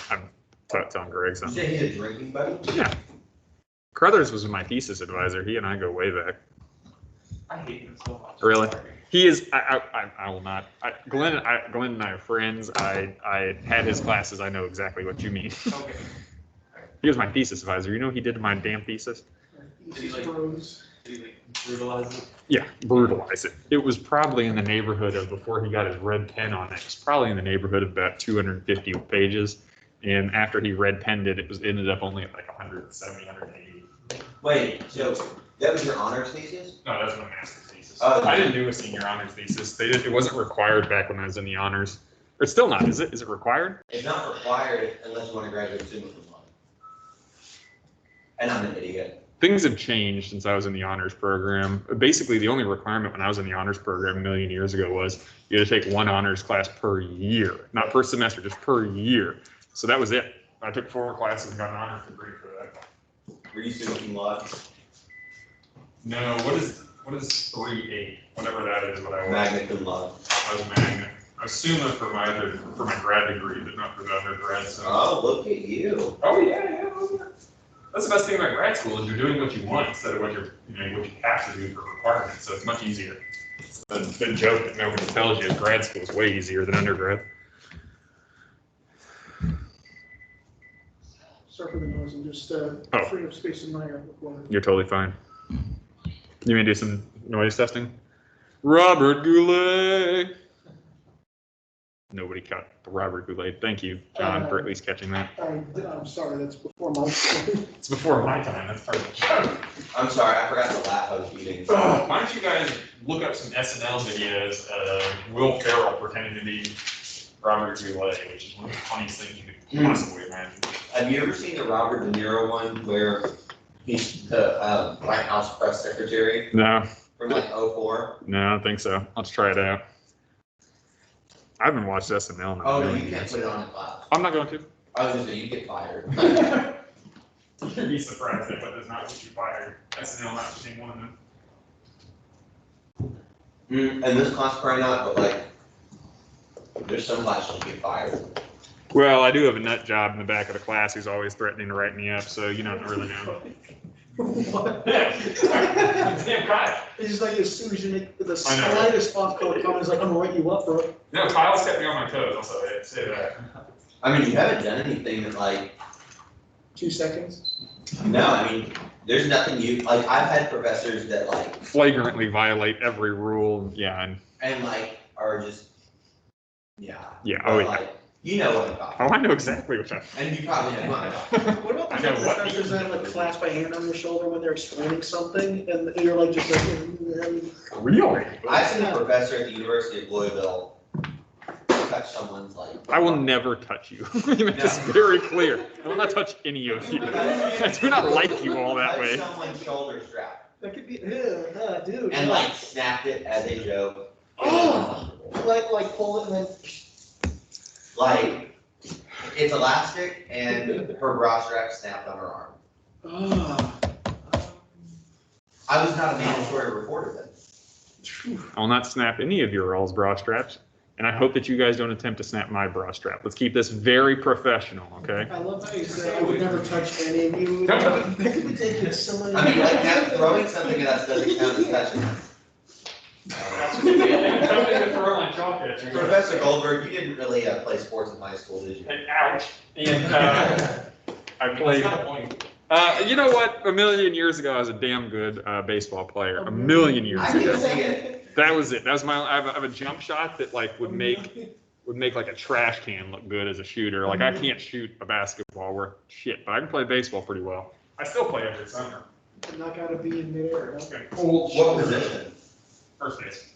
I'm telling Greg You something. say he's a drinking buddy? Yeah. Carruthers was my thesis advisor. He and I go way back. I hate him so much. Really? He is. I will not. Glenn and I are friends. I had his classes. I know exactly what you mean. Okay. He was my thesis advisor. You know what he did to my damn thesis? Did he like brutalize it? Yeah, brutalize it. It was probably in the neighborhood of, before he got his red pen on it, it was probably in the neighborhood of about 250 pages. And after he red penned it, ended up only at like 170, 180. Wait, so that was your honors thesis? No, that's my master's thesis. Oh. I didn't do a senior honors thesis. It wasn't required back when I was in the honors. It's still not, is it? Is it required? It's not required unless you want to graduate summa cum laude. And I'm an idiot. Things have changed since I was in the honors program. Basically, the only requirement when I was in the honors program a million years ago was you had to take one honors class per year, not per semester, just per year. So that was it. I took 4 classes and got an honors degree for that. Were you summa cum laude? No, what is 3.8? Whatever that is, what I was. Magna cum laude. I was magna. I was summa for my grad degree, but not for the undergrad. So. Oh, look at you. Oh yeah. That's the best thing about grad school is you're doing what you want instead of what what you have to do for requirements. So it's much easier. The joke that nobody tells you is grad school is way easier than undergrad. Sorry for the noise, I'm just freeing up space in my recording. You're totally fine. You may do some noise testing? Robert Goulet. Nobody caught Robert Goulet. Thank you, John, for at least catching that. I'm sorry, that's before my time. It's before my time. That's part of the joke. I'm sorry, I forgot to laugh. I was eating. Why don't you guys look up some SNL videos of Will Ferrell pretending to be Robert Goulet, which is one of the funniest things you could possibly imagine. Have you ever seen the Robert De Niro one where he's the White House press secretary No, from like 04? no, I don't think so. Let's try it out. I haven't watched SNL in a Oh, no, million you can't years. put it on the class. I'm not going to. I was gonna say, you get fired. You'd be surprised that does not get you fired. SNL not being one of them. And this class probably not, but like, there's some classes you get fired. Well, I do have a nut job in the back of the class who's always threatening to write me up, so you don't really know. What? Yeah. Damn Kyle. It's just like as soon as you make the I know. slightest off color comment, it's like, I'm gonna write you up, bro. No, Kyle's kept me on my toes, also, I'd say that. I mean, you haven't done anything that like, 2 seconds. no, I mean, there's nothing like, I've had professors that like, Flagrantly violate every rule, yeah, and like, are just, yeah. yeah, But, oh yeah. like, you know what I'm talking Oh, about. I know exactly what that. And you probably know what I'm talking about. What about I the know what professors that have like class by hand on their shoulder when they're explaining something, and you're like just like, Really? I've seen a professor at the University of Louisville touch someone's like. I will never touch you. Make this very clear. I will not touch any of you. I do not like you all that Touch way. someone's shoulder strap that could be, dude. and yeah. like snapped it as a joke. Oh, like pull it and then. Like, it's elastic and her bra strap snapped on her arm. Ah. I was not a mandatory reporter then. I will not snap any of your all's bra straps, and I hope that you guys don't attempt to snap my bra strap. Let's keep this very professional, okay? I love how you say I would never touch any of you. Don't touch That could be taken so many. I mean, like, that throwing something at us doesn't count as touching. Professor Goldberg, you didn't really play sports in high school, did you? And ouch. And I played. You know what? A million years ago, I was a damn good baseball player. A million years I can ago. see it. That was it. That was my. I have a jump shot that like would make like a trash can look good as a shooter. Like I can't shoot a basketball worth shit, but I can play baseball pretty well. I still play every summer. I'm not gotta be in midair. It's been cool. What position? First base.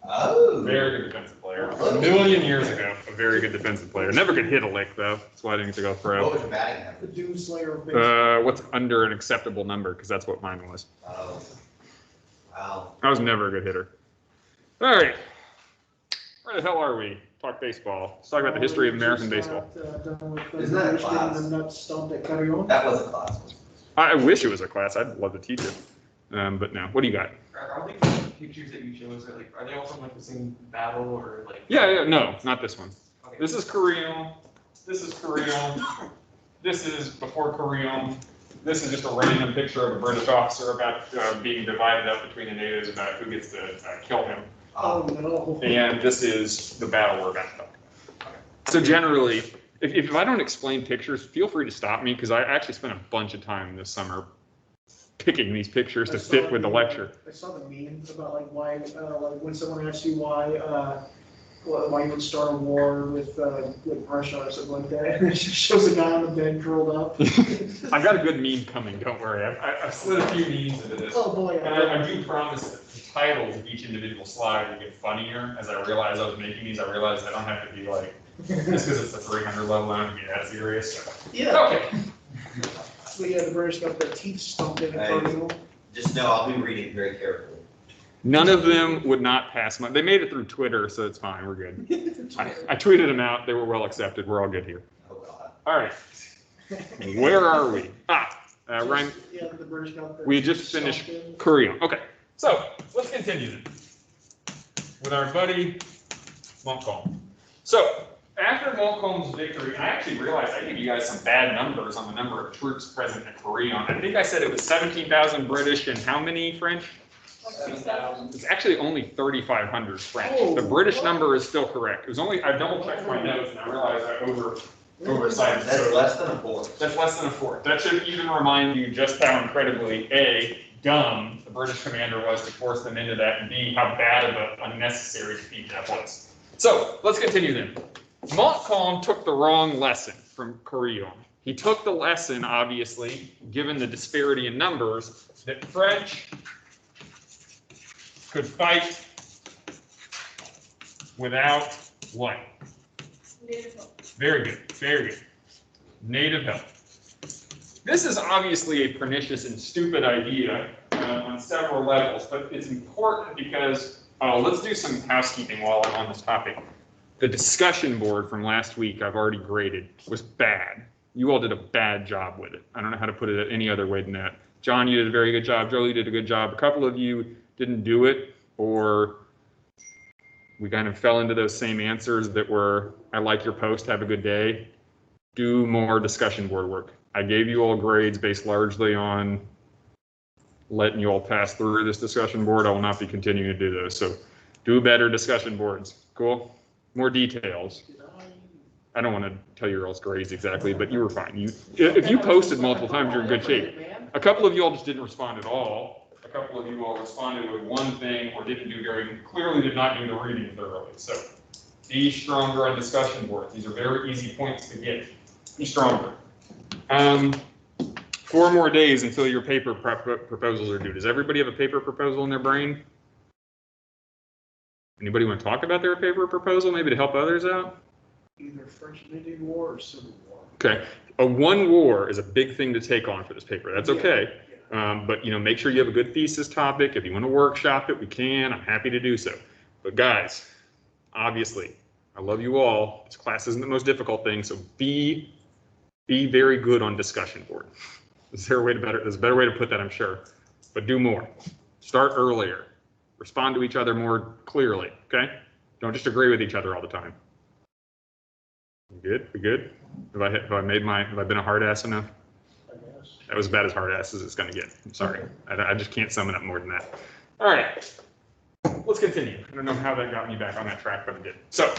Oh. Very good defensive player. A million years ago, a very good defensive player. Never could hit a lick though. That's why I didn't get to go What pro. was your batting The average? Doom Slayer of baseball. What's under an acceptable number? Because that's what mine was. Oh. Wow. I was never a good hitter. All right. Where the hell are we? Talk baseball. Let's talk about the history of American baseball. Isn't that a class? The nuts stumped at Carrion. That was a class. I wish it was a class. I'd love to teach it. But no. What do you got? Are the pictures that you chose are they all from like the same battle or like? Yeah. No, not this one. Okay. This is Carrillo. is Carillon. This is before Carillon. This is just a random picture of a British officer about being divided up between the natives about who gets to kill him. Oh, no. And this is the battle we're about to talk about. So generally, if I don't explain pictures, feel free to stop me, because I actually spent a bunch of time this summer picking these pictures to fit with the lecture. I saw the meme about like why, like when someone asks you why you would start a war with Russia or something like that, and it just shows a guy on the bed curled up. I got a good meme coming, don't worry. I've slid a few memes into this. Oh boy. And I do promise that the titles of each individual slide will get funnier. As I realized I was making these, I realized I don't have to be like, just because it's the 300 level, I don't have to be that serious. So. Yeah. Okay. So yeah, the British got their teeth stomped in Hey. Carnival. Just know I'll be reading very carefully. None of them would not pass my, they made it through Twitter, so it's fine, we're good. I tweeted them out, they were well accepted, we're all good here. Oh, God. All right, where are we? Ryan, Yeah, the British got their we teeth just finished stomped in. Korea. Okay, so let's continue then with our buddy Montcalm. So after Montcalm's victory, I actually realized I gave you guys some bad numbers on the number of troops present at Korea. I think I said it was 17,000 British and how many French? 7,000. It's actually only 3,500 French. Oh, The British what? number is still correct. It was only, I double checked my notes and I realized I oversighted. That's So less than a fourth. that's less than a fourth. That should even remind you just how incredibly, A, dumb the British commander was to force them into that, and B, how bad of an unnecessary defeat that was. So let's continue then. Montcalm took the wrong lesson from Carillon. He took the lesson, obviously, given the disparity in numbers, that French could fight without what? Native help. Very good, very good. Native help. This is obviously a pernicious and stupid idea on several levels, but it's important because, let's do some housekeeping while I'm on this topic. The discussion board from last week I've already graded was bad. You all did a bad job with it. I don't know how to put it any other way than that. John, you did a very good job. Jolie did a good job. A couple of you didn't do it, or we kind of fell into those same answers that were, I like your post, have a good day. Do more discussion board work. I gave you all grades based largely on letting you all pass through this discussion board. I will not be continuing to do those. So do better discussion boards. Cool? More details. I don't want to tell you your all's grades exactly, but you were fine. If you posted multiple times, you're in good shape. A couple of you all just didn't respond at all. A couple of you all responded with one thing or didn't do clearly did not do the reading thoroughly. So be stronger on discussion boards. These are very easy points to get. Be stronger. 4 more days until your paper proposals are due. Does everybody have a paper proposal in their brain? Anybody want to talk about their paper proposal, maybe to help others out? Either French and Indian War or Civil War. Okay, a one war is a big thing to take on for this paper. That's okay. But make sure you have a good thesis topic. If you want to workshop it, we can. I'm happy to do so. But guys, obviously, I love you all. This class isn't the most difficult thing, so be very good on discussion board. There's a better way to put that, I'm sure. But do more. Start earlier. Respond to each other more clearly, okay? Don't just agree with each other all the time. We good? We good? Have I been a hard ass enough? I guess. That was about as hard ass as it's gonna get. I'm sorry. I just can't sum it up more than that. All right, let's continue. I don't know how that got me back on that track, but it did. So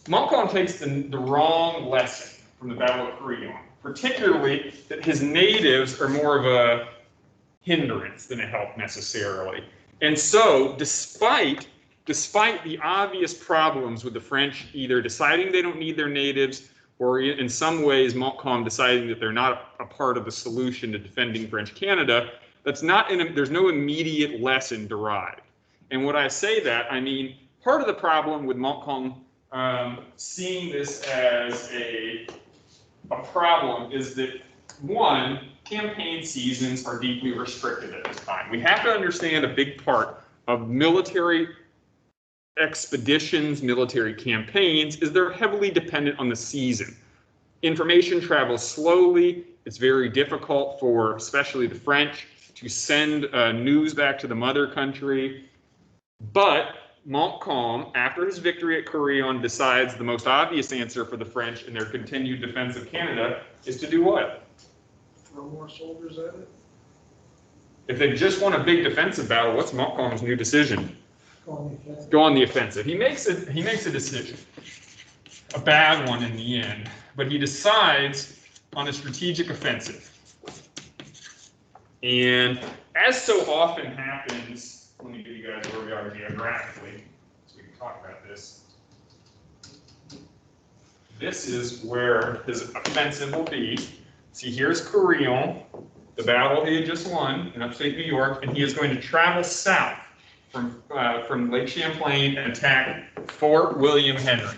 Montcalm takes the wrong lesson from the Battle of Carillon, particularly that his natives are more of a hindrance than a help necessarily. And so despite the obvious problems with the French either deciding they don't need their natives, or in some ways Montcalm deciding that they're not a part of the solution to defending French Canada, there's no immediate lesson derived. And when I say that, I mean, part of the problem with Montcalm seeing this as a problem is that, one, campaign seasons are deeply restricted at this time. We have to understand a big part of military expeditions, military campaigns, is they're heavily dependent on the season. Information travels slowly. It's very difficult for, especially the French, to send news back to the mother country. But Montcalm, after his victory at Carillon, decides the most obvious answer for the French in their continued defense of Canada is to do what? Throw more soldiers at it. If they've just won a big defensive battle, what's Montcalm's new decision? Go on the offensive. Go on the offensive. He makes a decision, a bad one in the end, but he decides on a strategic offensive. And as so often happens, let me give you guys where we are geographically, so we can talk about this. This is where his offensive will be. See, here's Carillon, the battle he had just won in upstate New York, and he is going to travel south from Lake Champlain and attack Fort William Henry.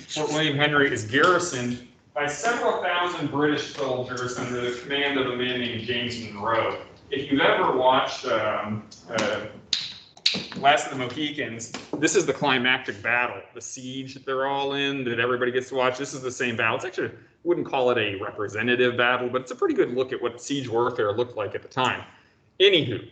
Fort William Henry is garrisoned by several thousand British soldiers under the command of a man named James Monroe. If you've ever watched Last of the Mohicans, this is the climactic battle, the siege that they're all in, that everybody gets to watch. This is the same battle. It's actually, I wouldn't call it a representative battle, but it's a pretty good look at what siege warfare looked like at the time. Anywho,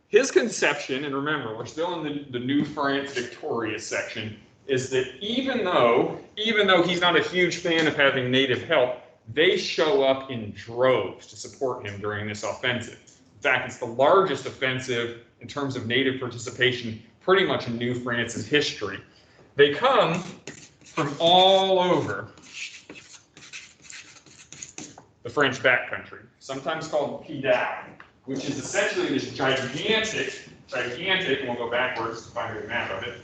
his conception, and remember, we're still in the New France Victorious section, is that even though he's not a huge fan of having native help, they show up in droves to support him during this offensive. In fact, it's the largest offensive in terms of native participation pretty much in New France's history. They come from all over the French backcountry, sometimes called Pidal, which is essentially this gigantic, and we'll go backwards to find a map of it.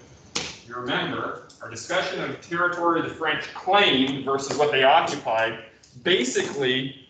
You remember, our discussion of territory the French claimed versus what they occupied, basically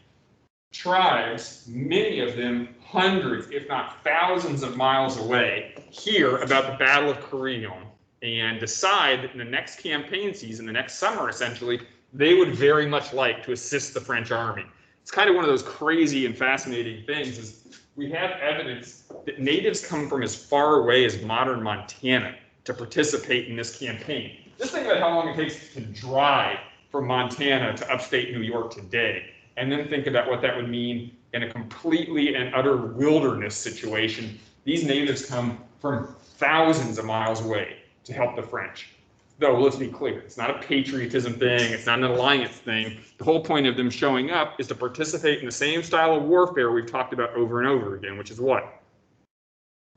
tribes, many of them hundreds, if not thousands of miles away, hear about the Battle of Carillon and decide that in the next campaign season, the next summer essentially, they would very much like to assist the French army. It's kind of one of those crazy and fascinating things is we have evidence that natives come from as far away as modern Montana to participate in this campaign. Just think about how long it takes to drive from Montana to upstate New York today, and then think about what that would mean in a completely and utter wilderness situation. These natives come from thousands of miles away to help the French. Though, let's be clear, it's not a patriotism thing, it's not an alliance thing. The whole point of them showing up is to participate in the same style of warfare we've talked about over and over again, which is what?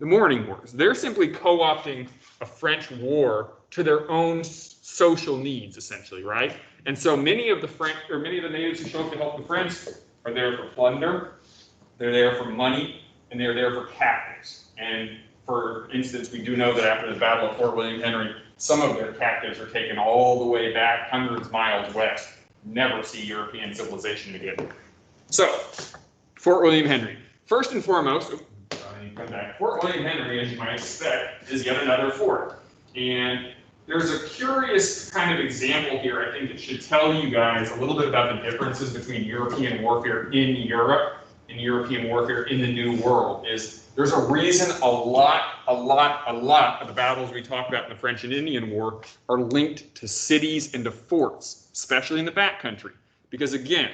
The morning wars. They're simply co-opting a French war to their own social needs, essentially, right? And so many of the natives who show up to help the French are there for plunder, they're there for money, and they're there for captives. And for instance, we do know that after the Battle of Fort William Henry, some of their captives are taken all the way back hundreds of miles west, never see European civilization again. So, Fort William Henry. First and foremost, Fort William Henry, as you might expect, is yet another fort. And there's a curious kind of example here, I think, that should tell you guys a little bit about the differences between European warfare in Europe and European warfare in the New World. There's a reason a lot of the battles we talk about in the French and Indian War are linked to cities and to forts, especially in the backcountry. Because again,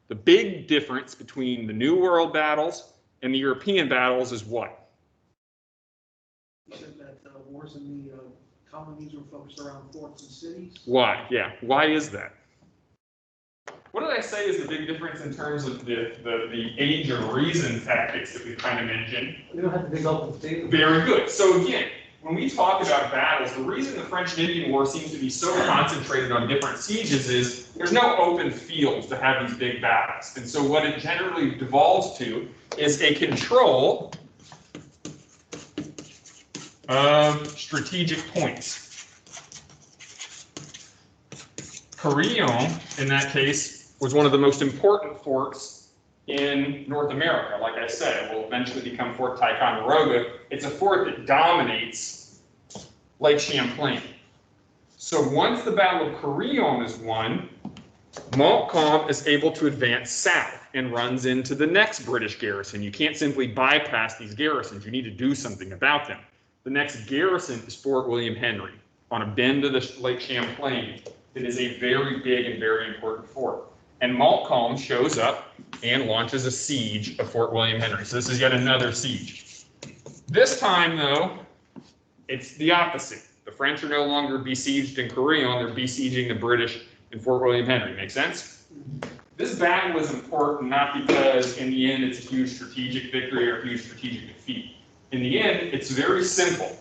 the big difference between the New World battles and the European battles is what? You said that wars in the colonies were focused around forts and cities. Why? Yeah. Why is that? What did I say is the big difference in terms of the age of reason tactics that we kind of mentioned? We don't have to dig up the data. Very good. So again, when we talk about battles, the reason the French and Indian War seems to be so concentrated on different sieges is there's no open fields to have these big battles. And so what it generally devolves to is a control of strategic points. Carillon, in that case, was one of the most important forts in North America. Like I said, it will eventually become Fort Ticonderoga. It's a fort that dominates Lake Champlain. So once the Battle of Carillon is won, Montcalm is able to advance south and runs into the next British garrison. You can't simply bypass these garrisons. You need to do something about them. The next garrison is Fort William Henry on a bend of the Lake Champlain. It is a very big and very important fort. and Montcalm shows up and launches a siege of Fort William Henry. So this is yet another siege. This time, though, it's the opposite. The French are no longer besieged in Carillon, they're besieging the British in Fort William Henry. Make sense? This battle is important not because in the end it's a huge strategic victory or a huge strategic defeat. In the end, it's very simple.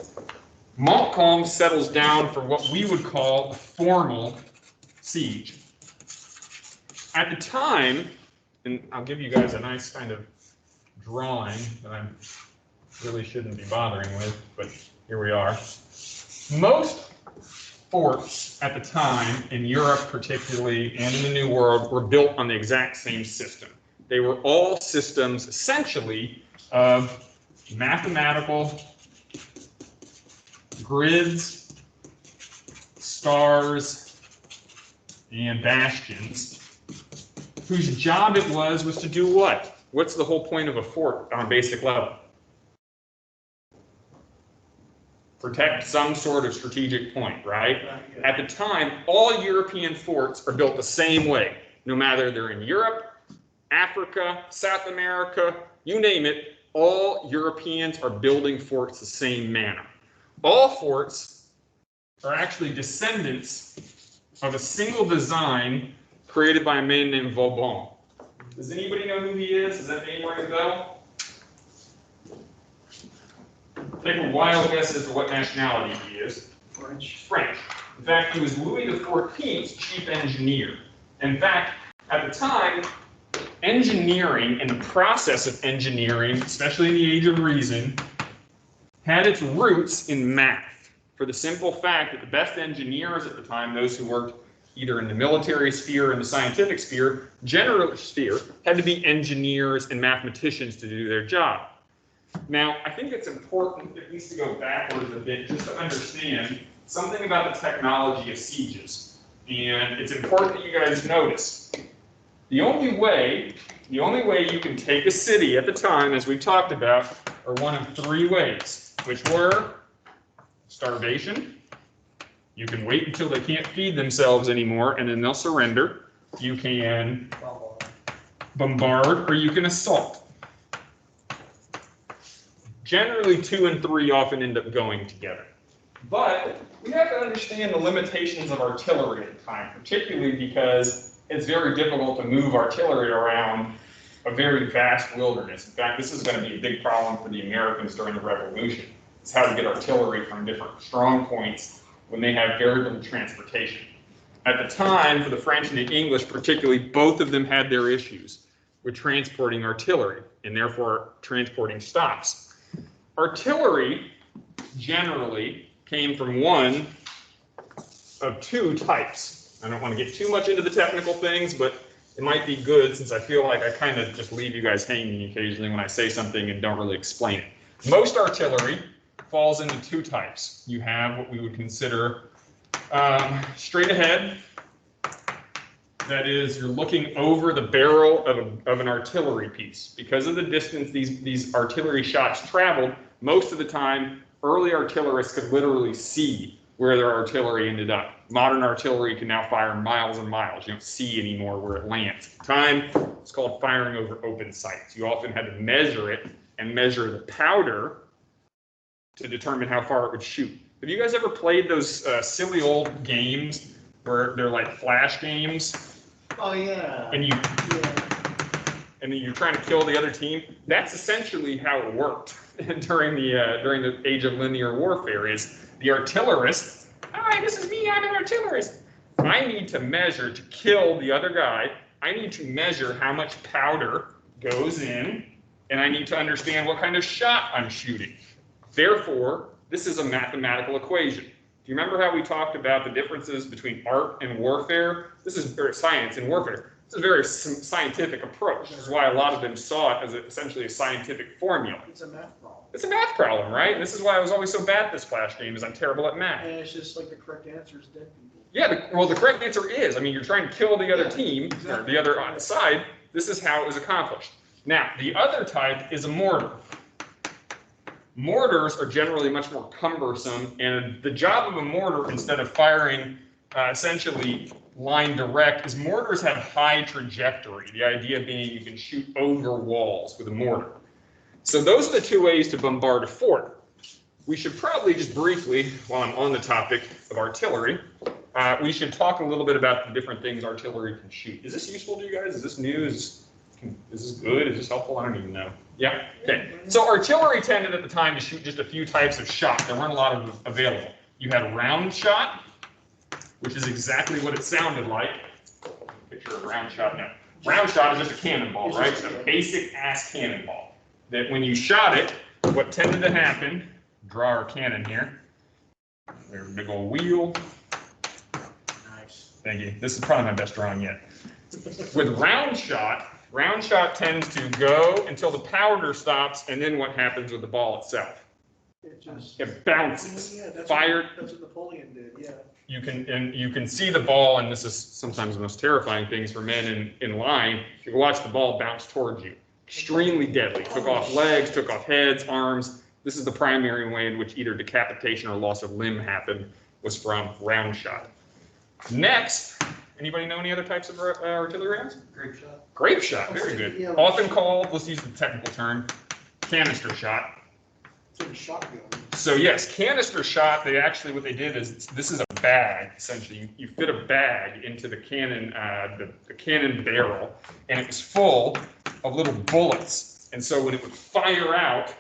Montcalm settles down for what we would call a formal siege. At the time, and I'll give you guys a nice kind of drawing that I really shouldn't be bothering with, but here we are. Most forts at the time, in Europe particularly, and in the New World, were built on the exact same system. They were all systems, essentially, of mathematical grids, stars, and bastions, whose job it was to do what? What's the whole point of a fort on a basic level? Protect some sort of strategic point, right? At the time, all European forts are built the same way, no matter they're in Europe, Africa, South America, you name it, all Europeans are building forts the same manner. All forts are actually descendants of a single design created by a man named Vauban. Does anybody know who he is? Does that name ring a bell? Take a wild guess as to what nationality he is. French. French. In fact, he was Louis XIV's chief engineer. In fact, at the time, engineering and the process of engineering, especially in the Age of Reason, had its roots in math. For the simple fact that the best engineers at the time, those who worked either in the military sphere or in the scientific sphere, general sphere, had to be engineers and mathematicians to do their job. Now, I think it's important, at least to go backwards a bit, just to understand something about the technology of sieges. And it's important that you guys notice. The only way you can take a city at the time, as we've talked about, are one of three ways, which were starvation. You can wait until they can't feed themselves anymore, and then they'll surrender. You can bombard, or you can assault. Generally, 2 and 3 often end up going together. But we have to understand the limitations of artillery at the time, particularly because it's very difficult to move artillery around a very vast wilderness. In fact, this is going to be a big problem for the Americans during the Revolution. It's how to get artillery from different strong points when they have very little transportation. At the time, for the French and the English particularly, both of them had their issues with transporting artillery and therefore transporting stops. Artillery generally came from one of 2 types. I don't want to get too much into the technical things, but it might be good since I feel like I kind of just leave you guys hanging occasionally when I say something and don't really explain it. Most artillery falls into 2 types. You have what we would consider straight ahead. That is, you're looking over the barrel of an artillery piece. Because of the distance these artillery shots traveled, most of the time, early artillerists could literally see where their artillery ended up. Modern artillery can now fire miles and miles. You don't see anymore where it lands. At the time, it's called firing over open sights. You often had to measure it and measure the powder to determine how far it would shoot. Have you guys ever played those silly old games where they're like flash games? Oh, yeah. And then you're trying to kill the other team? That's essentially how it worked during the age of linear warfare. Is the artillerist, hi, this is me, I'm an artillerist. I need to measure to kill the other guy. I need to measure how much powder goes in, and I need to understand what kind of shot I'm shooting. Therefore, this is a mathematical equation. Do you remember how we talked about the differences between art and warfare? This is science and warfare. It's a very scientific approach. This is why a lot of them saw it as essentially a scientific formula. It's a math problem. It's a math problem, right? And this is why I was always so bad at this flash game, is I'm terrible at math. And it's just like the correct answer is dead people. Yeah, the correct answer is, I mean, you're trying to kill the other team, or the other on the side. This is how it was accomplished. Now, the other type is a mortar. Mortars are generally much more cumbersome, and the job of a mortar, instead of firing essentially line direct is mortars have high trajectory. The idea being you can shoot over walls with a mortar. So those are the two ways to bombard a fort. We should probably just briefly, while I'm on the topic of artillery, we should talk a little bit about the different things artillery can shoot. Is this useful to you guys? Is this new? Is this good? Is this helpful? I don't even know. Yeah? Okay. So artillery tended at the time to shoot just a few types of shot. There weren't a lot of available. You had round shot, which is exactly what it sounded like. Picture of round shot now. Round shot is just a cannonball, right? It's a basic ass cannonball. That when you shot it, what tended to happen, draw our cannon here. There's a big old wheel. Nice. Thank you. This is probably my best drawing yet. With round shot tends to go until the powder stops, and then what happens with the ball itself? It bounces. Yeah, that's Fired. That's what Napoleon did, yeah. You can see the ball, and this is sometimes the most terrifying things for men in line. You can watch the ball bounce towards you. Extremely deadly. Took off legs, took off heads, arms. This is the primary way in which either decapitation or loss of limb happened, was from round shot. Next, anybody know any other types of artillery rounds? Grape shot. Grape shot, very good. Yeah. Often called, let's use the technical term, canister shot. It's like a shotgun. So yes, canister shot, what they did is, this is a bag, essentially. You fit a bag into the cannon, the cannon barrel, and it was full of little bullets. And so when it would fire out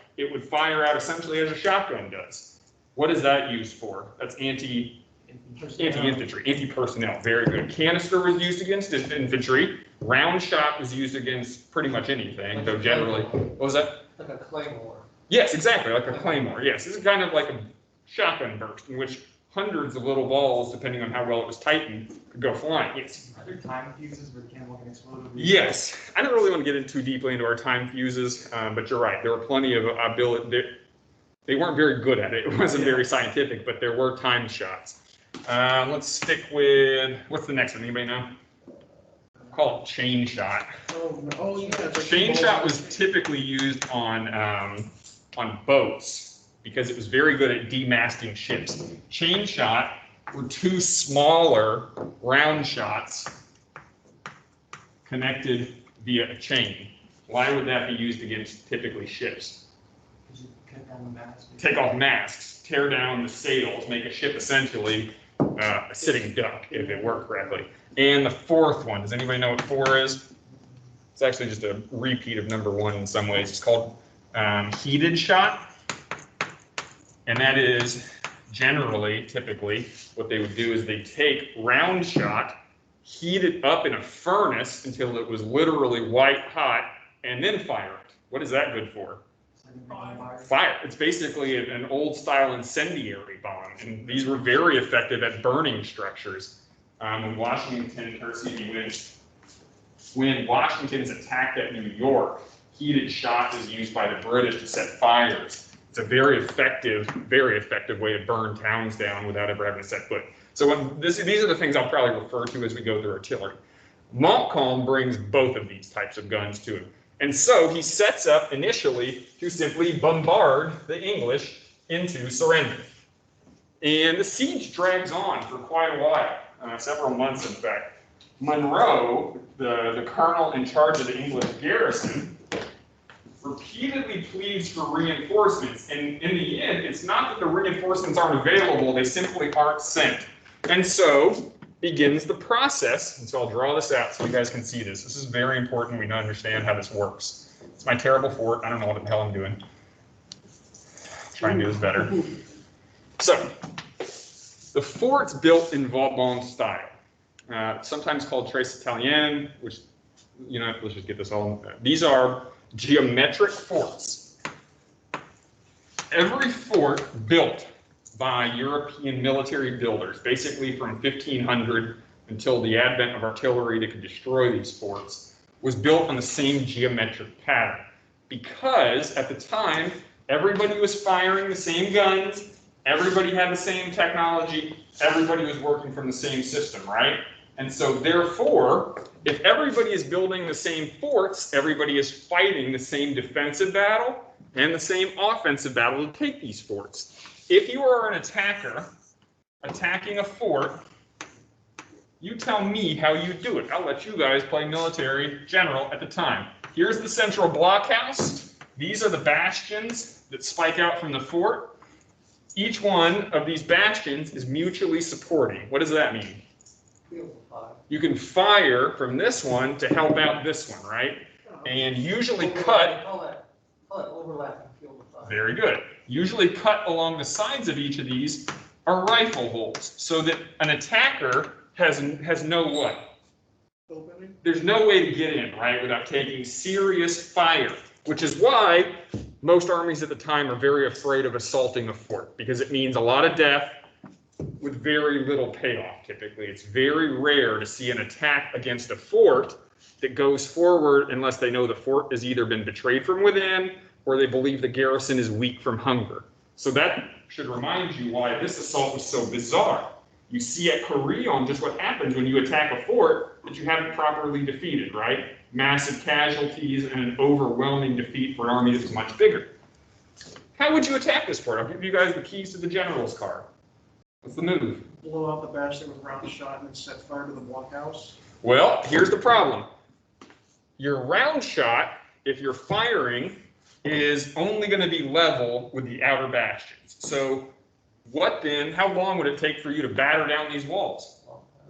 essentially as a shotgun does. What is that used for? That's anti-infantry, anti-personnel, very good. Canister was used against infantry. Round shot was used against pretty much anything, though generally, what was that? Like a claymore. Yes, exactly, like a claymore, yes. This is kind of like a shotgun burst in which hundreds of little balls, depending on how well it was tightened, could go flying. Yes. Are there time fuses where the cannonball can explode? Yes, I don't really want to get too deeply into our time fuses, but you're right. There were plenty of ability. They weren't very good at it. It wasn't very scientific, but there were time shots. Let's stick with, what's the next one? Anybody know? Call it chain shot. Oh, yeah. it's like Chain ball- shot was typically used on boats because it was very good at demasting ships. Chain shot were two smaller round shots connected via a chain. Why would that be used against typically ships? Because you cut down the mast. Take off masks, tear down the sails, make a ship essentially a sitting duck if it worked correctly. And the fourth one, does anybody know what 4 is? It's actually just a repeat of number 1 in some ways. It's called heated shot. And that is generally, typically, what they would do is they take round shot, heat it up in a furnace until it was literally white hot, and then fire it. What is that good for? Fire. It's basically an old style incendiary bomb, and these were very effective at burning structures. When Washington, or excuse me, when Washington's attacked at New York, heated shot is used by the British to set fires. It's a very effective way to burn towns down without ever having to set foot. So these are the things I'll probably refer to as we go through artillery. Montcalm brings both of these types of guns to him. And so he sets up initially to simply bombard the English into surrender. And the siege drags on for quite a while, several months in fact. Monroe, the colonel in charge of the English garrison, repeatedly pleads for reinforcements. And in the end, it's not that the reinforcements aren't available, they simply aren't sent. And so begins the process. And so I'll draw this out so you guys can see this. This is very important. We don't understand how this works. It's my terrible fort. I don't know what the hell I'm doing. Try and do this better. So the fort's built in Vauban style, sometimes called Tres Italienne, which, you know, let's just get this all. These are geometric forts. Every fort built by European military builders, basically from 1500 until the advent of artillery that could destroy these forts, was built on the same geometric pattern. Because at the time, everybody was firing the same guns, everybody had the same technology, everybody was working from the same system, right? And so therefore, if everybody is building the same forts, everybody is fighting the same defensive battle and the same offensive battle to take these forts. If you are an attacker attacking a fort You tell me how you do it. I'll let you guys play military general at the time. Here's the central blockhouse. These are the bastions that spike out from the fort. Each one of these bastions is mutually supporting. What does that mean? You can fire from this one to help out this one, right? And usually cut. Call it overlapping field of fire. Very good. Usually cut along the sides of each of these are rifle holes, so that an attacker has no what? Opening? There's no way to get in, right, without taking serious fire, which is why most armies at the time are very afraid of assaulting a fort, because it means a lot of death with very little payoff. Typically, it's very rare to see an attack against a fort that goes forward unless they know the fort has either been betrayed from within or they believe the garrison is weak from hunger. So that should remind you why this assault was so bizarre. You see at Carillon just what happens when you attack a fort that you haven't properly defeated, right? Massive casualties and an overwhelming defeat for an army that's much bigger. How would you attack this fort? I'll give you guys the keys to the general's car. What's the move? Blow out the bastion with round shot and then set fire to the blockhouse. Well, here's the problem. Your round shot, if you're firing, is only going to be level with the outer bastions. So what then, how long would it take for you to batter down these walls?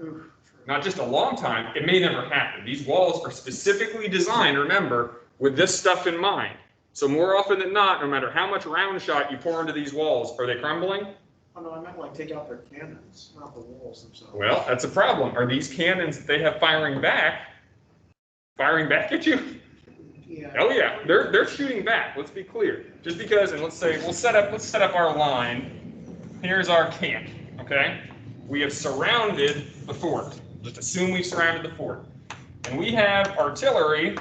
Oof. Not just a long time, it may never happen. These walls are specifically designed, remember, with this stuff in mind. So more often than not, no matter how much round shot you pour into these walls, are they crumbling? Oh no, I meant like take out their cannons, not the walls themselves. Well, that's a problem. Are these cannons that they have firing back at you? Yeah. Oh yeah, they're shooting back. Let's be clear. Just because, and let's say let's set up our line. Here's our camp. Okay, we have surrounded the fort. Just assume we've surrounded the fort, and we have artillery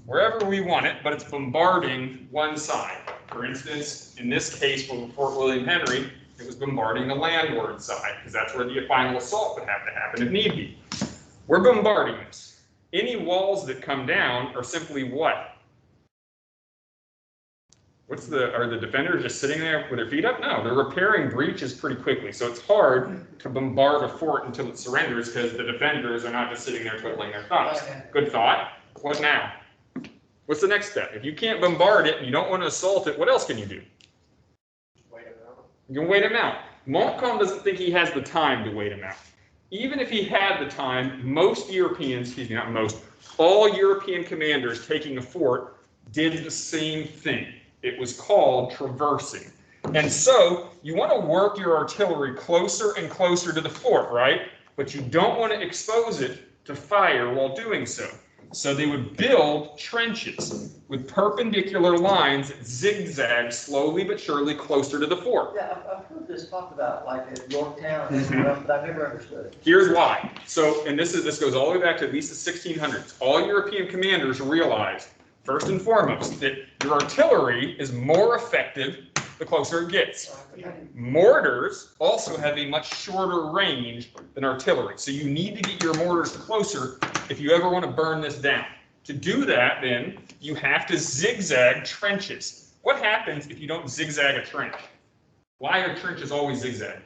wherever we want it, but it's bombarding one side. For instance, in this case for Fort William Henry, it was bombarding the landward side because that's where the final assault would have to happen if need be. We're bombarding this. Any walls that come down are simply what? Are the defenders just sitting there with their feet up? No, they're repairing breaches pretty quickly. So it's hard to bombard a fort until it surrenders because the defenders are not just sitting there twiddling their thumbs. Good thought. What now? What's the next step? If you can't bombard it and you don't want to assault it, what else can you do? Wait it out. You can wait him out. Montcalm doesn't think he has the time to wait him out. Even if he had the time, most Europeans, excuse me, not most, all European commanders taking a fort did the same thing. It was called traversing. And so you want to work your artillery closer and closer to the fort, right? But you don't want to expose it to fire while doing so. So they would build trenches with perpendicular lines that zigzag slowly but surely closer to the fort. Yeah, I've heard this talked about like at Yorktown and stuff, but I've never understood it. Here's why. So, and this goes all the way back to at least the 1600s. All European commanders realized, first and foremost, that your artillery is more effective the closer it gets. Mortars also have a much shorter range than artillery. So you need to get your mortars closer if you ever want to burn this down. To do that, then, you have to zigzag trenches. What happens if you don't zigzag a trench? Why are trenches always zigzag?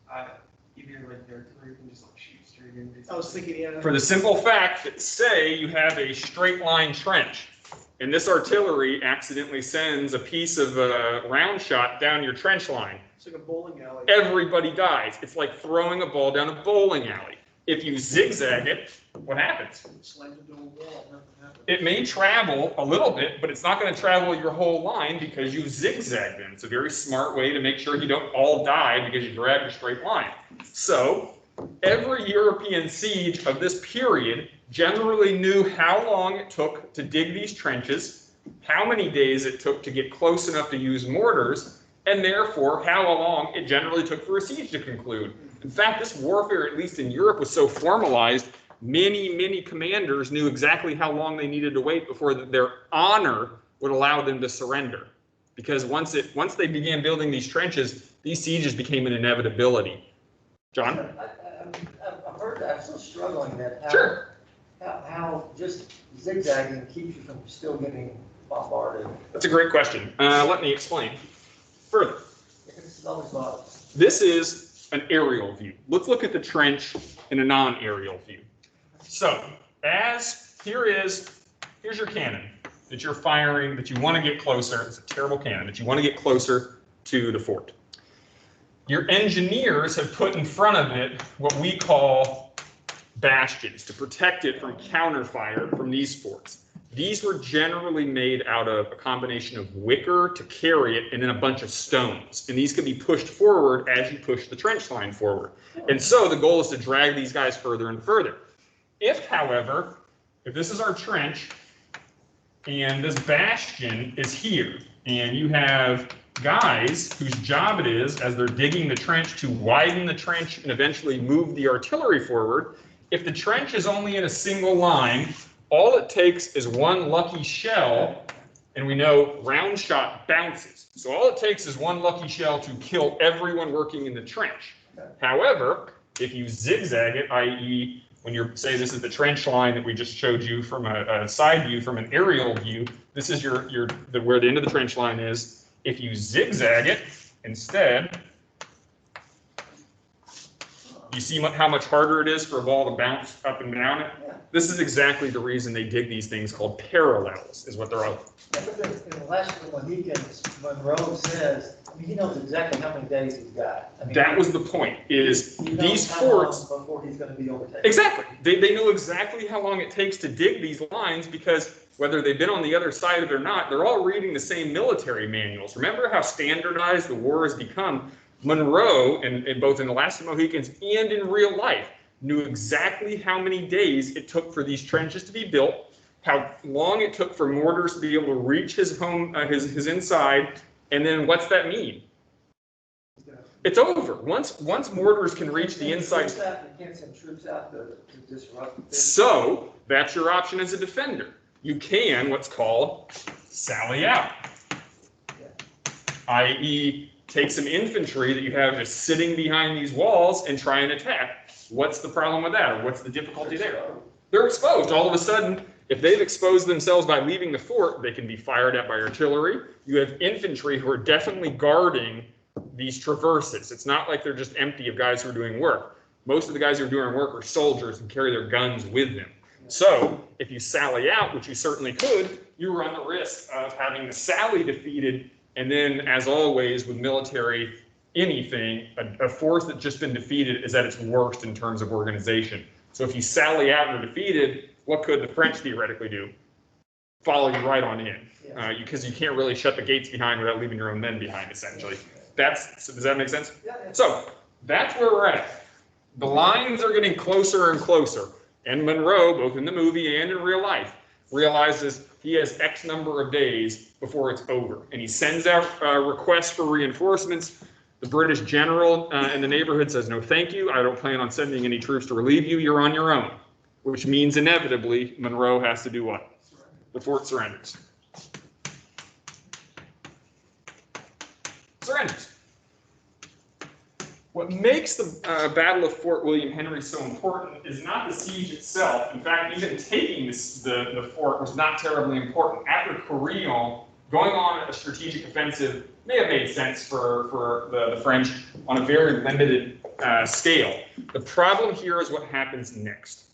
Either like the artillery can just like shoot straight in. I was thinking, yeah. For the simple fact that, say, you have a straight line trench, and this artillery accidentally sends a piece of round shot down your trench line. It's like a bowling alley. Everybody dies. It's like throwing a ball down a bowling alley. If you zigzag it, what happens? Slams into a wall, nothing happens. It may travel a little bit, but it's not going to travel your whole line because you zigzagged it. It's a very smart way to make sure you don't all die because you dragged a straight line. So every European siege of this period generally knew how long it took to dig these trenches, how many days it took to get close enough to use mortars, and therefore how long it generally took for a siege to conclude. In fact, this warfare, at least in Europe, was so formalized, many commanders knew exactly how long they needed to wait before their honor would allow them to surrender. Because once they began building these trenches, these sieges became an inevitability. John? I've heard that. I'm still struggling that. Sure. How just zigzagging keeps you from still getting bombarded. That's a great question. Let me explain further. This is always bothers. This is an aerial view. Let's look at the trench in a non-aerial view. So here's your cannon that you're firing, that you want to get closer. It's a terrible cannon, that you want to get closer to the fort. Your engineers have put in front of it what we call bastions to protect it from counterfire from these forts. These were generally made out of a combination of wicker to carry it and then a bunch of stones. And these could be pushed forward as you push the trench line forward. And so the goal is to drag these guys further and further. However, if this is our trench and this bastion is here, and you have guys whose job it is, as they're digging the trench, to widen the trench and eventually move the artillery forward, if the trench is only in a single line, all it takes is one lucky shell, and we know round shot bounces. So all it takes is one lucky shell to kill everyone working in the trench. However, if you zigzag it, i.e., when you're, say this is the trench line that we just showed you from a side view, from an aerial view, this is where the end of the trench line is. If you zigzag it instead, you see how much harder it is for a ball to bounce up and down it? Yeah. This is exactly the reason they dig these things called parallels, is what they're all. Yeah, but in the last one, Monroe says, I mean, he knows exactly how many days he's got. I mean, That was the point, is he knows these how long forts. before he's gonna be overtaken. Exactly. They know exactly how long it takes to dig these lines, because whether they've been on the other side of it or not, they're all reading the same military manuals. Remember how standardized the war has become? Monroe, and both in The Last of the Mohicans and in real life, knew exactly how many days it took for these trenches to be built, how long it took for mortars to be able to reach his home, his inside, and then what's that mean? It's over. Once mortars can reach the inside. You can't send troops out to disrupt the thing. So that's your option as a defender. You can what's called sally out, i.e., take some infantry that you have just sitting behind these walls and try and attack. What's the problem with that, or what's the difficulty there? They're exposed. All of a sudden, if they've exposed themselves by leaving the fort, they can be fired at by artillery. You have infantry who are definitely guarding these traverses. It's not like they're just empty of guys who are doing work. Most of the guys who are doing work are soldiers and carry their guns with them. So if you sally out, which you certainly could, you run the risk of having the sally defeated. And then, as always, with military anything, a force that's just been defeated is at its worst in terms of organization. So if you sally out and are defeated, what could the French theoretically do? Follow you right on in, because you can't really shut the gates behind without leaving your own men behind, essentially. So does that make sense? Yeah. So that's where we're at. The lines are getting closer and closer. And Monroe, both in the movie and in real life, realizes he has X number of days before it's over. And he sends out requests for reinforcements. The British general in the neighborhood says, no, thank you. I don't plan on sending any troops to relieve you. You're on your own. Which means inevitably Monroe has to do what? The fort surrenders. Surrenders. What makes the Battle of Fort William Henry so important is not the siege itself. In fact, even taking the fort was not terribly important. After Carillon, going on a strategic offensive may have made sense for the French on a very limited scale. The problem here is what happens next.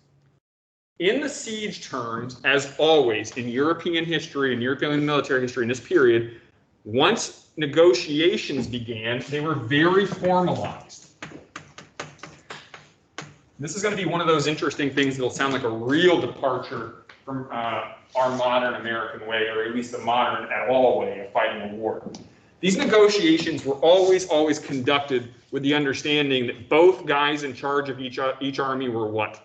In the siege terms, as always, in European history and European military history in this period, once negotiations began, they were very formalized. This is going to be one of those interesting things that'll sound like a real departure from our modern American way, or at least the modern at all way of fighting a war. These negotiations were always conducted with the understanding that both guys in charge of each army were what?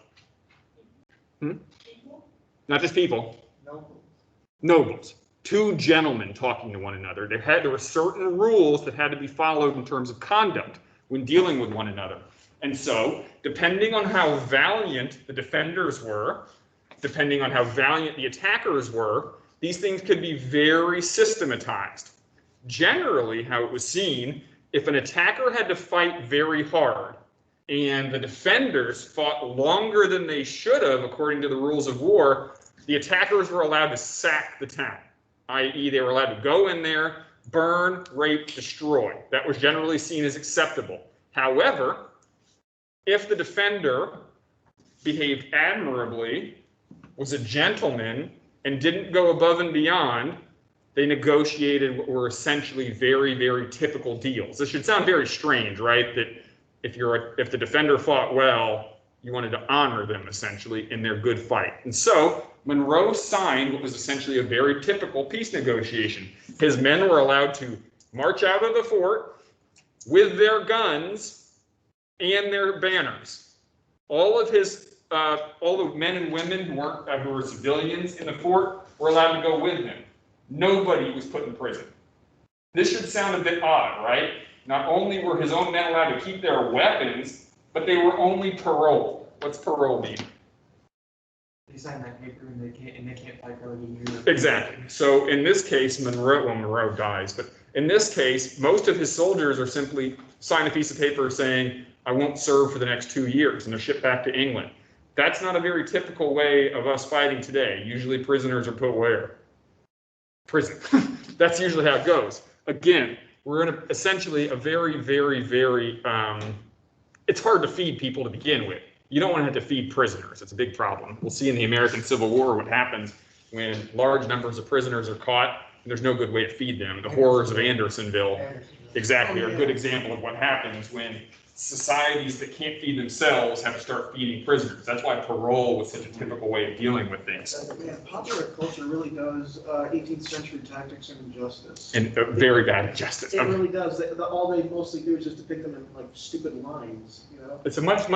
Not just people. Nobles. Two gentlemen talking to one another. There were certain rules that had to be followed in terms of conduct when dealing with one another. And so, depending on how valiant the defenders were, depending on how valiant the attackers were, these things could be very systematized. Generally, how it was seen, if an attacker had to fight very hard and the defenders fought longer than they should have according to the rules of war, the attackers were allowed to sack the town, i.e. they were allowed to go in there, burn, rape, destroy. That was generally seen as acceptable. However, if the defender behaved admirably, was a gentleman, and didn't go above and beyond, they negotiated what were essentially very, very typical deals. This should sound very strange, right? That if the defender fought well, you wanted to honor them essentially in their good fight. And so Monroe signed what was essentially a very typical peace negotiation. His men were allowed to march out of the fort with their guns and their banners. All the men and women who were civilians in the fort were allowed to go with him. Nobody was put in prison. This should sound a bit odd, right? Not only were his own men allowed to keep their weapons, but they were only paroled. What's parole mean? They sign that paper and they can't fight for a year. Exactly. So in this case, Monroe dies, but in this case, most of his soldiers are simply sign a piece of paper saying, I won't serve for the next 2 years, and they're shipped back to England. That's not a very typical way of us fighting today. Usually prisoners are put where? Prison. That's usually how it goes. Again, we're in essentially a very, very, very, it's hard to feed people to begin with. You don't want to have to feed prisoners. It's a big problem. We'll see in the American Civil War what happens when large numbers of prisoners are caught and there's no good way to feed them. The horrors of Andersonville exactly are a good example of what happens when societies that can't feed themselves have to start feeding prisoners. That's why parole was such a typical way of dealing with things. Yeah, popular culture really does 18th century tactics and injustice. And very bad injustice. It really does. All they mostly do is just depict them in like stupid lines, you know? It's a much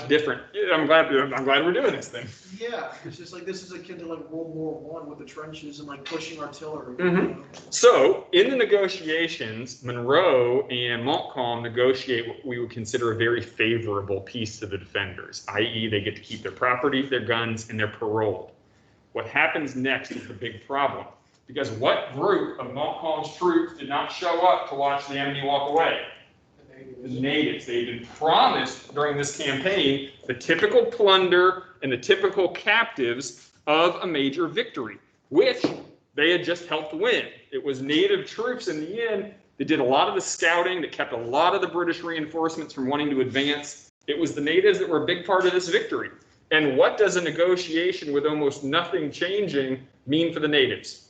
different. I'm glad we're doing this thing. Yeah, it's just like this is akin to like World War I with the trenches and like pushing artillery. Mhm. You know? So in the negotiations, Monroe and Montcalm negotiate what we would consider a very favorable peace to the defenders, i.e. they get to keep their property, their guns, and they're paroled. What happens next is the big problem, because what group of Montcalm's troops did not show up to watch the enemy walk away? The natives. They had been promised during this campaign the typical plunder and the typical captives of a major victory, which they had just helped win. It was native troops in the end that did a lot of the scouting, that kept a lot of the British reinforcements from wanting to advance. It was the natives that were a big part of this victory. And what does a negotiation with almost nothing changing mean for the natives?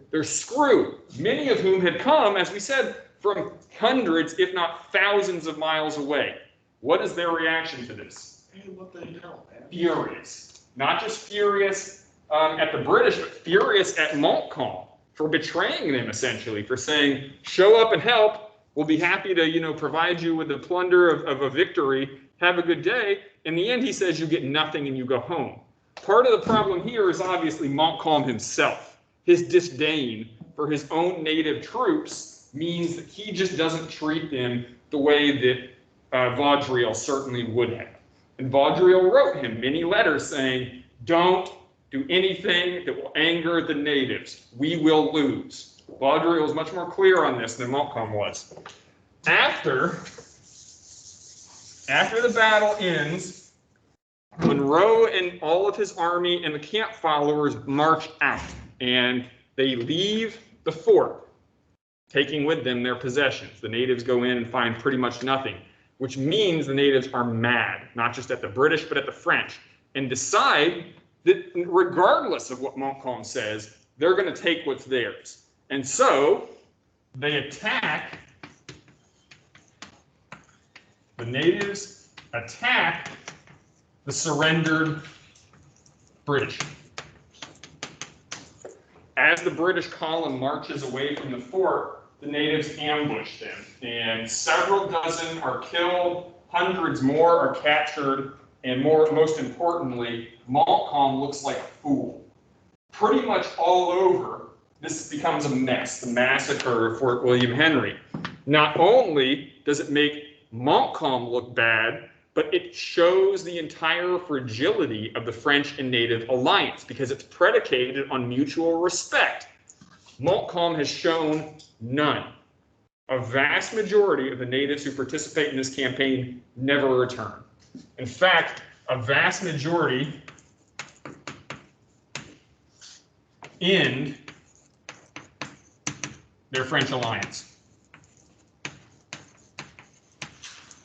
They're screwed. Many of whom had come, as we said, from hundreds, if not thousands of miles away. What is their reaction to this? Hey, what the hell, man? Furious. Not just furious at the British, but furious at Montcalm for betraying them, essentially, for saying, show up and help. We'll be happy to, provide you with the plunder of a victory. Have a good day. In the end, he says you get nothing and you go home. Part of the problem here is obviously Montcalm himself. His disdain for his own native troops means that he just doesn't treat them the way that Vaudreuil certainly would have. And Vaudreuil wrote him many letters saying, don't do anything that will anger the natives. We will lose. Vaudreuil was much more clear on this than Montcalm was. After the battle ends, Monroe and all of his army and the camp followers march out, and they leave the fort, taking with them their possessions. The natives go in and find pretty much nothing, which means the natives are mad, not just at the British, but at the French, and decide that regardless of what Montcalm says, they're going to take what's theirs. And so they attack, the natives attack the surrendered British. As the British column marches away from the fort, the natives ambush them, and several dozen are killed, hundreds more are captured, and most importantly, Montcalm looks like a fool. Pretty much all over, this becomes a mess, the massacre of Fort William Henry. Not only does it make Montcalm look bad, but it shows the entire fragility of the French and native alliance because it's predicated on mutual respect. Montcalm has shown none. A vast majority of the natives who participate in this campaign never return. In fact, a vast majority end their French alliance.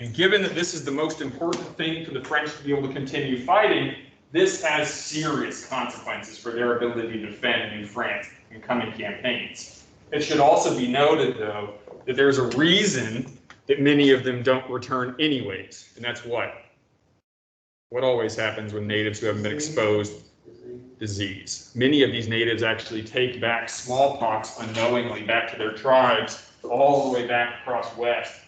And given that this is the most important thing for the French to be able to continue fighting, this has serious consequences for their ability to defend New France in coming campaigns. It should also be noted, though, that there's a reason that many of them don't return anyways, and that's what? What always happens when natives who haven't been exposed? Disease. Many of these natives actually take back smallpox unknowingly back to their tribes, all the way back across west,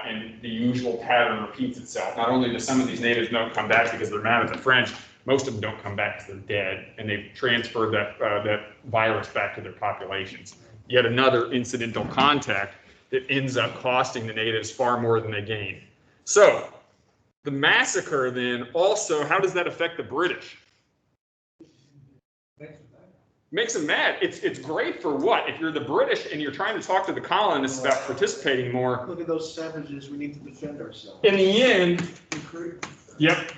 and the usual pattern repeats itself. Not only do some of these natives don't come back because they're mad at the French, most of them don't come back because they're dead, and they've transferred that virus back to their populations. Yet another incidental contact that ends up costing the natives far more than they gain. So, the massacre then also, how does that affect the British? Makes them mad. It's great for what? If you're the British and you're trying to talk to the colonists about participating more. Look at those savages, we need to defend ourselves. In the end, yep,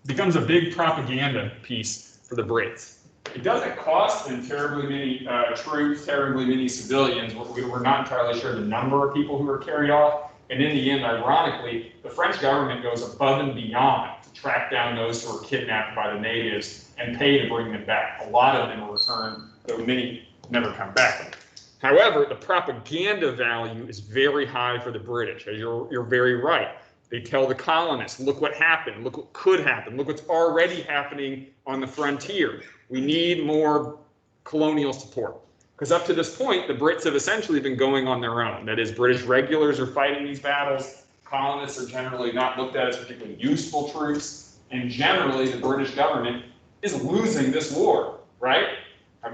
becomes a big propaganda piece for the Brits. It doesn't cost them terribly many troops, terribly many civilians. We're not entirely sure the number of people who are carried off. And in the end, ironically, the French government goes above and beyond to track down those who are kidnapped by the natives and pay to bring them back. A lot of them are returned, though many never come back. However, the propaganda value is very high for the British, as you're very right. They tell the colonists, look what happened, look what could happen, look what's already happening on the frontier. We need more colonial support. Because up to this point, the Brits have essentially been going on their own. That is, British regulars are fighting these battles. Colonists are generally not looked at as particularly useful troops. And generally, the British government is losing this war, right?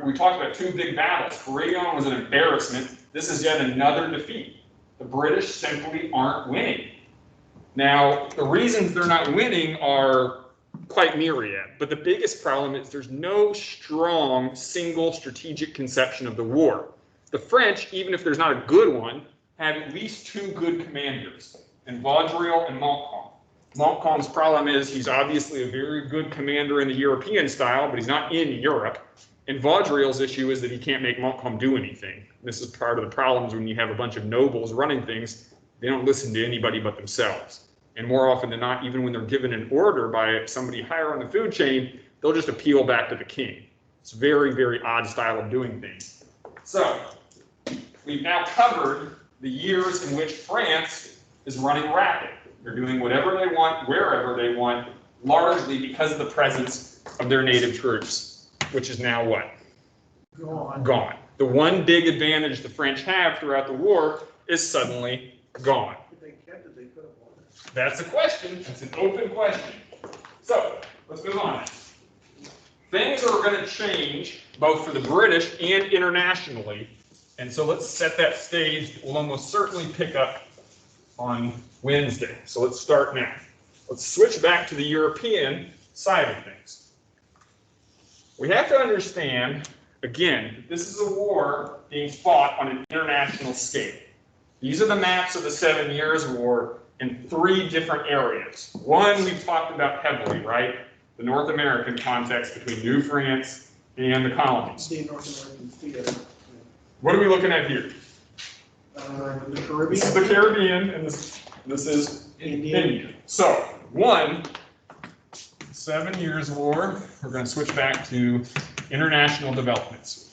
We talked about two big battles. Corrigan was an embarrassment. This is yet another defeat. The British simply aren't winning. Now, the reasons they're not winning are quite myriad, but the biggest problem is there's no strong single strategic conception of the war. The French, even if there's not a good one, have at least two good commanders, in Vaudreuil and Montcalm. Montcalm's problem is he's obviously a very good commander in the European style, but he's not in Europe. And Vaudreuil's issue is that he can't make Montcalm do anything. This is part of the problems when you have a bunch of nobles running things. They don't listen to anybody but themselves. And more often than not, even when they're given an order by somebody higher on the food chain, they'll just appeal back to the king. It's a very, very odd style of doing things. So, we've now covered the years in which France is running rapid. They're doing whatever they want, wherever they want, largely because of the presence of their native troops, which is now what? Gone. The one big advantage the French have throughout the war is suddenly gone. If they kept it, they could have won. That's a question. It's an open question. So, let's move on. Things are going to change both for the British and internationally. And so let's set that stage. We'll almost certainly pick up on Wednesday. So let's start now. Let's switch back to the European side of things. We have to understand, again, that this is a war being fought on an international scale. These are the maps of the 7 Years' War in 3 different areas. One we've talked about heavily, right? The North American context between New France and the colonies. The North American theater. What are we looking at here? The Caribbean. This is the Caribbean, and this is India. So, 1, 7 Years' War. We're going to switch back to international developments.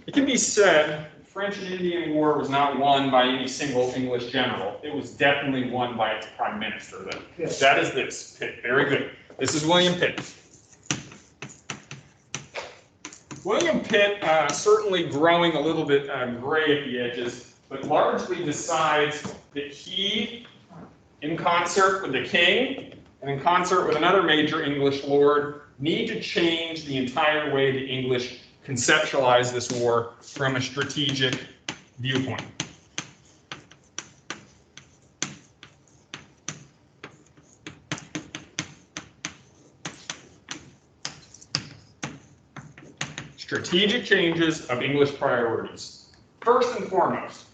It can be said the French and Indian War was not won by any single English general. It was definitely won by its prime minister. Yes. That is this, Pitt. Very good. This is William Pitt. William Pitt, certainly growing a little bit gray at the edges, but largely decides that he, in concert with the king and in concert with another major English lord, need to change the entire way the English conceptualize this war from a strategic viewpoint. Strategic changes of English priorities. First and foremost,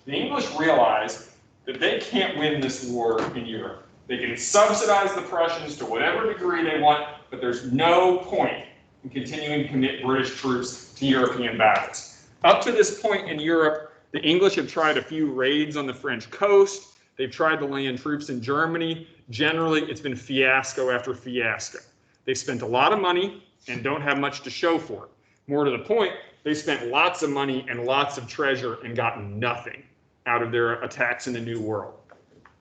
the English realize that they can't win this war in Europe. They can subsidize the Prussians to whatever degree they want, but there's no point in continuing to commit British troops to European battles. Up to this point in Europe, the English have tried a few raids on the French coast. They've tried to land troops in Germany. Generally, it's been fiasco after fiasco. They've spent a lot of money and don't have much to show for it. More to the point, they spent lots of money and lots of treasure and got nothing out of their attacks in the New World.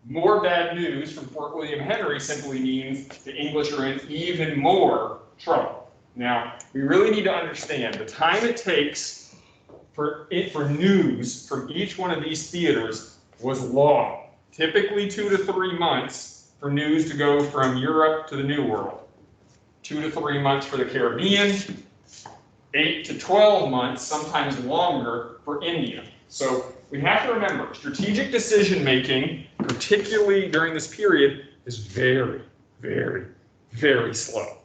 More bad news from Fort William Henry simply means the English are in even more trouble. Now, we really need to understand the time it takes for news from each one of these theaters was long. Typically 2 to 3 months for news to go from Europe to the New World. 2 to 3 months for the Caribbean, 8 to 12 months, sometimes longer, for India. So we have to remember, strategic decision making, particularly during this period, is very, very, very slow.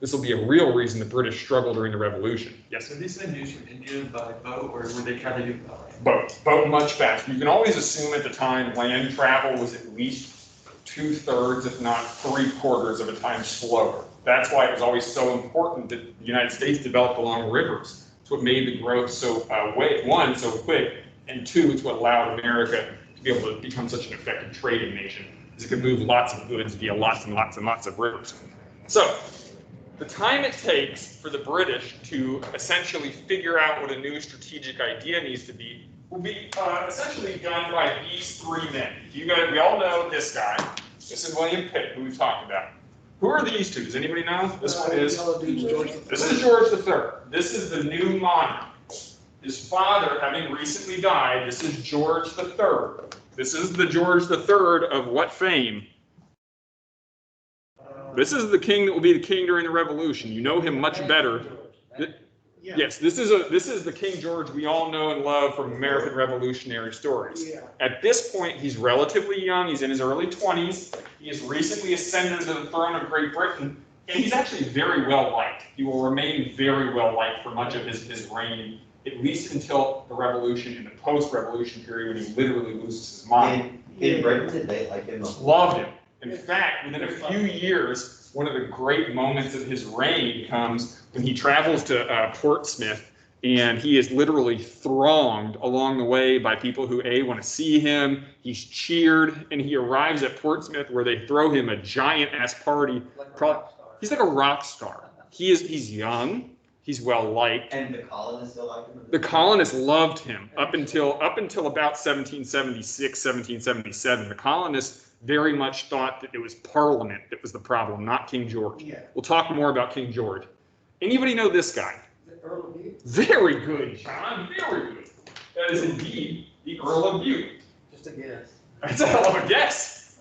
This will be a real reason the British struggled during the Revolution. Yes? So these send news from India by boat, or would they try to do Boat much faster. You can always assume at the time land travel was at least 2/3, if not 3/4 of a time slower. That's why it was always so important that the United States developed along rivers. It's what made the growth so, one, so quick, and two, it's what allowed America to be able to become such an effective trading nation, because it could move lots of goods via lots and lots and lots of rivers. So, the time it takes for the British to essentially figure out what a new strategic idea needs to be will be essentially done by these three men. We all know this guy. This is William Pitt, who we've talked about. Who are these two? Does anybody know? This one is. This is George III. This is the new monarch. His father, having recently died, this is George III. This is the George III of what fame? This is the king that will be the king during the Revolution. You know him much better. Yes, this is the King George we all know and love from American Revolutionary stories. Yeah. At this point, he's relatively young. He's in his early 20s. He has recently ascended to the throne of Great Britain, and he's actually very well liked. He will remain very well liked for much of his reign, at least until the Revolution and the post-Revolution period when he literally loses his mind. In Britain, did they like him? Loved him. In fact, within a few years, one of the great moments of his reign comes when he travels to Portsmouth, and he is literally thronged along the way by people who, A, want to see him, he's cheered, and he arrives at Portsmouth where they throw him a giant-ass party. Like a rock star. He's like a rock star. He's young, he's well-liked. And the colonists still like him? The colonists loved him up until about 1776, 1777. The colonists very much thought that it was Parliament that was the problem, not King George. Yeah. We'll talk more about King George. Anybody know this guy? The Earl of Bute? Very good, John, very good. That is indeed the Earl of Bute. Just a guess. That's a hell of a guess.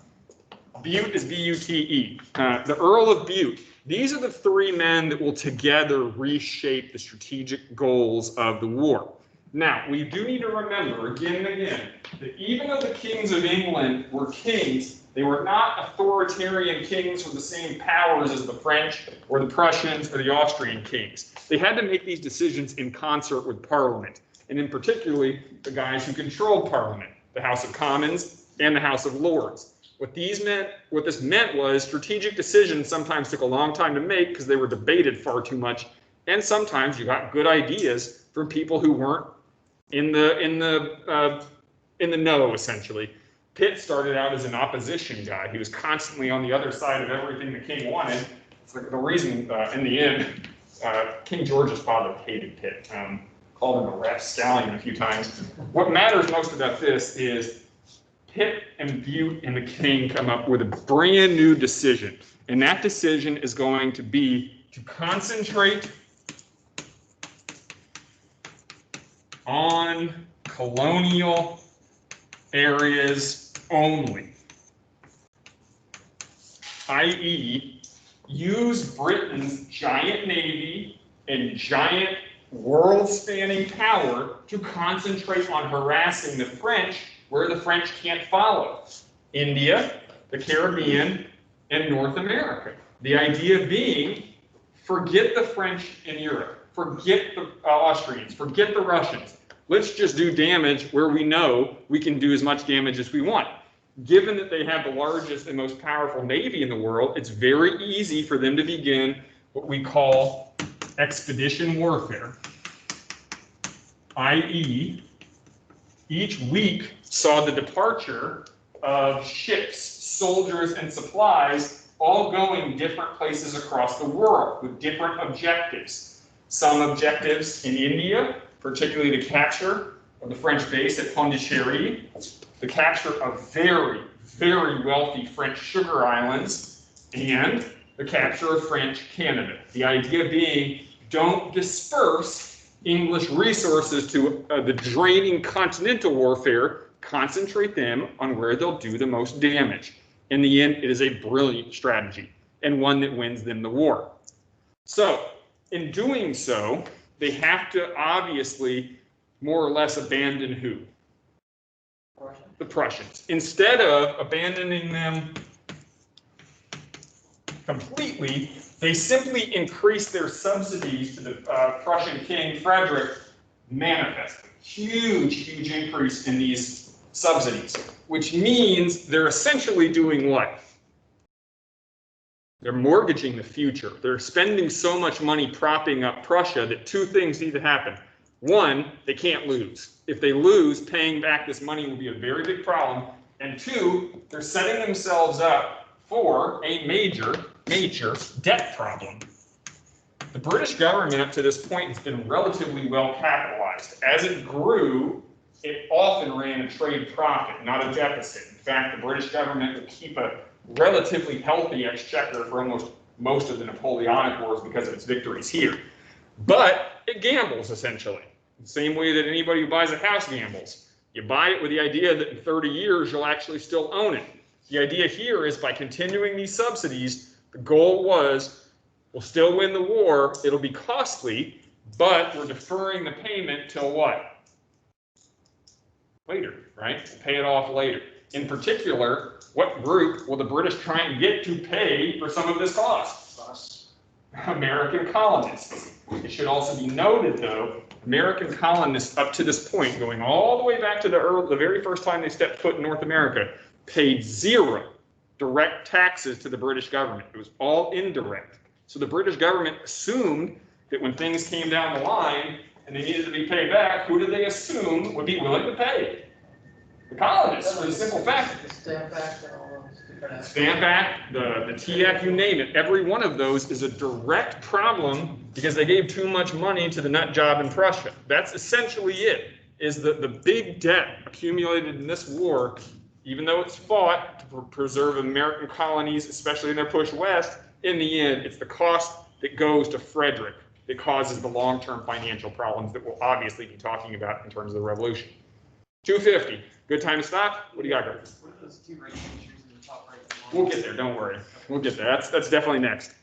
Bute is B-U-T-E. The Earl of Bute. These are the three men that will together reshape the strategic goals of the war. Now, we do need to remember again and again that even though the kings of England were kings, they were not authoritarian kings with the same powers as the French or the Prussians or the Austrian kings. They had to make these decisions in concert with Parliament, and in particularly the guys who controlled Parliament, the House of Commons and the House of Lords. What this meant was strategic decisions sometimes took a long time to make because they were debated far too much, and sometimes you got good ideas from people who weren't in the know, essentially. Pitt started out as an opposition guy. He was constantly on the other side of everything the king wanted. It's like the reason, in the end, King George's father hated Pitt, called him a rapscallion a few times. What matters most about this is Pitt and Bute and the king come up with a brand new decision. And that decision is going to be to concentrate on colonial areas only, i.e., use Britain's giant navy and giant world-spanning power to concentrate on harassing the French where the French can't follow: India, the Caribbean, and North America. The idea being, forget the French in Europe, forget the Austrians, forget the Russians. Let's just do damage where we know we can do as much damage as we want. Given that they have the largest and most powerful navy in the world, it's very easy for them to begin what we call expedition warfare. i.e., each week saw the departure of ships, soldiers, and supplies all going different places across the world with different objectives. Some objectives in India, particularly the capture of the French base at Pondicherry, the capture of very, very wealthy French sugar islands, and the capture of French Canada. The idea being, don't disperse English resources to the draining continental warfare, concentrate them on where they'll do the most damage. In the end, it is a brilliant strategy and one that wins them the war. So, in doing so, they have to obviously more or less abandon who? The Prussians. Instead of abandoning them completely, they simply increased their subsidies to the Prussian King Frederick manifestly. Huge increase in these subsidies, which means they're essentially doing what? They're mortgaging the future. They're spending so much money propping up Prussia that two things need to happen. One, they can't lose. If they lose, paying back this money will be a very big problem. And two, they're setting themselves up for a major debt problem. The British government up to this point has been relatively well capitalized. As it grew, it often ran a trade profit, not a deficit. In fact, the British government would keep a relatively healthy exchequer for almost most of the Napoleonic Wars because of its victories here. But it gambles, essentially. The same way that anybody who buys a house gambles. You buy it with the idea that in 30 years you'll actually still own it. The idea here is by continuing these subsidies, the goal was, we'll still win the war, it'll be costly, but we're deferring the payment till what? Later, right? We'll pay it off later. In particular, what group will the British try and get to pay for some of this cost? Us. American colonists. It should also be noted, though, American colonists up to this point, going all the way back to the very first time they stepped foot in North America, paid 0 direct taxes to the British government. It was all indirect. So the British government assumed that when things came down the line and they needed to be paid back, who did they assume would be willing to pay? The colonists, for the simple fact. The Stamp Act and all those different. Stamp Act, the Tea Act, you name it, every one of those is a direct problem because they gave too much money to the nut job in Prussia. That's essentially it, is the big debt accumulated in this war, even though it's fought to preserve American colonies, especially in their push west, in the end, it's the cost that goes to Frederick that causes the long-term financial problems that we'll obviously be talking about in terms of the revolution. 250, good time to stop? What do you got, Greg? What are those two right pictures in the top right? We'll get there, don't worry. We'll get there, that's definitely next.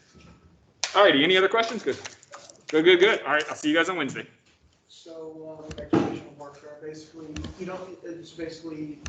All righty, any other questions? Good. Good. All right, I'll see you guys on Wednesday. So, expositional warfare, basically, it's basically